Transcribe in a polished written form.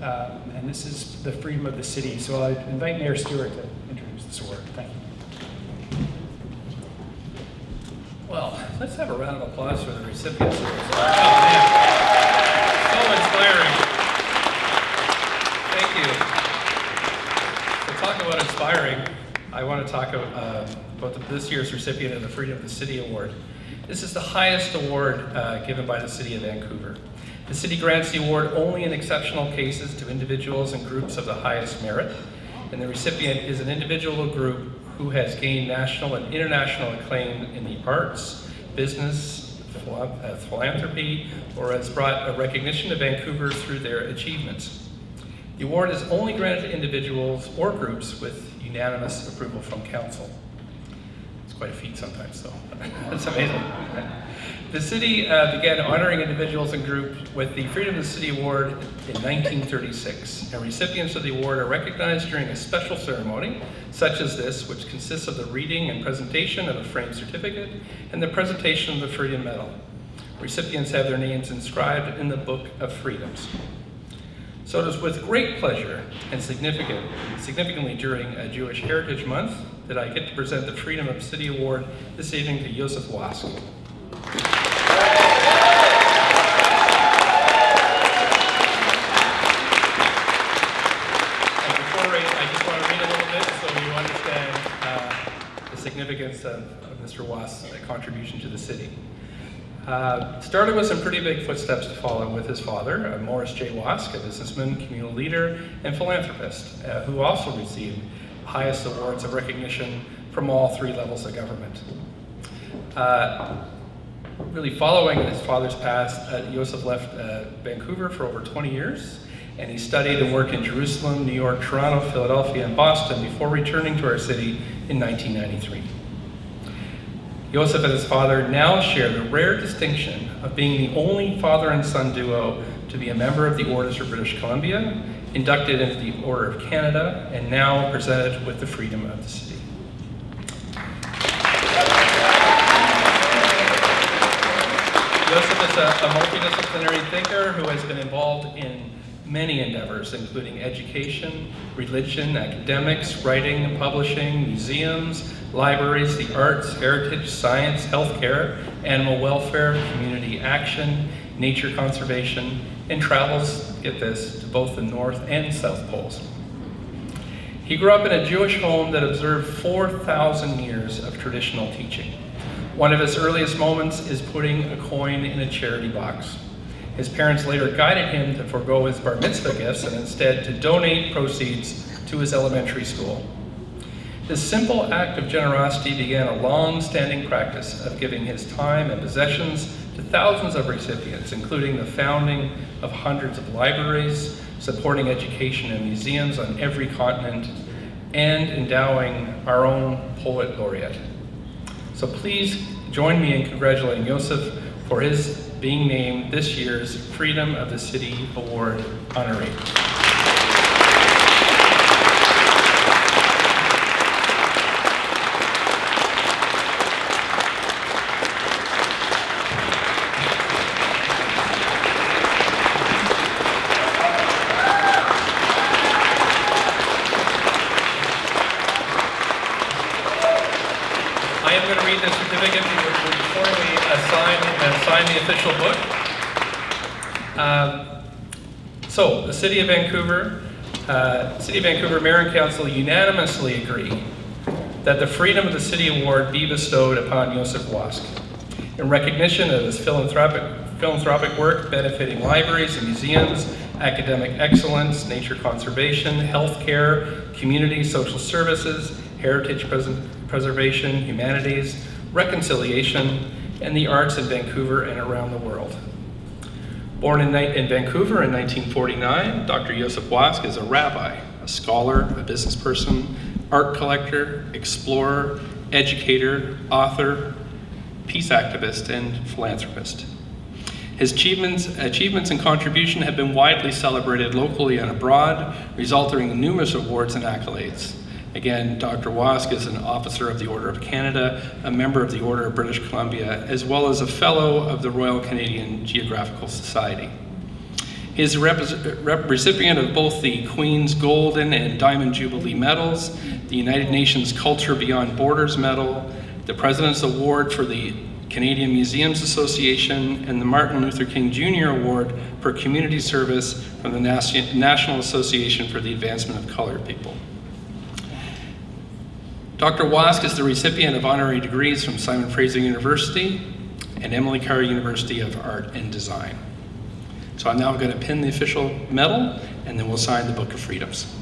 And this is the freedom of the city. So I invite Mayor Stewart to introduce this award. Thank you. Well, let's have a round of applause for the recipients of this. Oh, man. So inspiring. Thank you. To talk about inspiring, I want to talk about this year's recipient of the Freedom of the City Award. This is the highest award given by the City of Vancouver. The city grants the award only in exceptional cases to individuals and groups of the highest merit, and the recipient is an individual or group who has gained national and international acclaim in the arts, business, philanthropy, or has brought a recognition to Vancouver through their achievements. The award is only granted to individuals or groups with unanimous approval from council. It's quite a feat sometimes, though. That's amazing. The city began honoring individuals and groups with the Freedom of the City Award in 1936, and recipients of the award are recognized during a special ceremony, such as this, which consists of the reading and presentation of a framed certificate and the presentation of the Freedom Medal. Recipients have their names inscribed in the Book of Freedoms. So it is with great pleasure and significantly during Jewish Heritage Month that I get to present the Freedom of the City Award this evening to Yosef Wask. Significance of Mr. Wass' contribution to the city. Started with some pretty big footsteps to follow with his father, Morris J. Wask, a businessman, communal leader, and philanthropist, who also received highest awards of recognition from all three levels of government. Really following his father's pass, Yosef left Vancouver for over 20 years, and he studied and worked in Jerusalem, New York, Toronto, Philadelphia, and Boston before returning to our city in 1993. Yosef and his father now share the rare distinction of being the only father and son duo to be a member of the Orders of British Columbia, inducted into the Order of Canada, and now presented with the Freedom of the City. Yosef is a multidisciplinary thinker who has been involved in many endeavors, including education, religion, academics, writing and publishing, museums, libraries, the arts, heritage, science, healthcare, animal welfare, community action, nature conservation, and travels, get this, to both the North and South Poles. He grew up in a Jewish home that observed 4,000 years of traditional teaching. One of his earliest moments is putting a coin in a charity box. His parents later guided him to forego his bar mitzvah gifts and instead to donate proceeds to his elementary school. This simple act of generosity began a long-standing practice of giving his time and possessions to thousands of recipients, including the founding of hundreds of libraries, supporting education and museums on every continent, and endowing our own poet laureate. So please join me in congratulating Yosef for his being named this year's Freedom of the City Award honoree. I am going to read the certificate before we sign the official book. So, the City of Vancouver Mayor and Council unanimously agree that the Freedom of the City Award be bestowed upon Yosef Wask in recognition of his philanthropic work benefiting libraries and museums, academic excellence, nature conservation, healthcare, community social services, heritage preservation, humanities, reconciliation, and the arts in Vancouver and around the world. Born in Vancouver in 1949, Dr. Yosef Wask is a rabbi, a scholar, a business person, art collector, explorer, educator, author, peace activist, and philanthropist. His achievements and contribution have been widely celebrated locally and abroad, resulting in numerous awards and accolades. Again, Dr. Wask is an officer of the Order of Canada, a member of the Order of British Columbia, as well as a fellow of the Royal Canadian Geographical Society. He is a recipient of both the Queen's Golden and Diamond Jubilee medals, the United Nations Culture Beyond Borders Medal, the President's Award for the Canadian Museums Association, and the Martin Luther King Jr. Award for Community Service from the National Association for the Advancement of Colored People. Dr. Wask is the recipient of honorary degrees from Simon Fraser University and Emily Carr University of Art and Design. So I'm now going to pin the official medal, and then we'll sign the Book of Freedoms.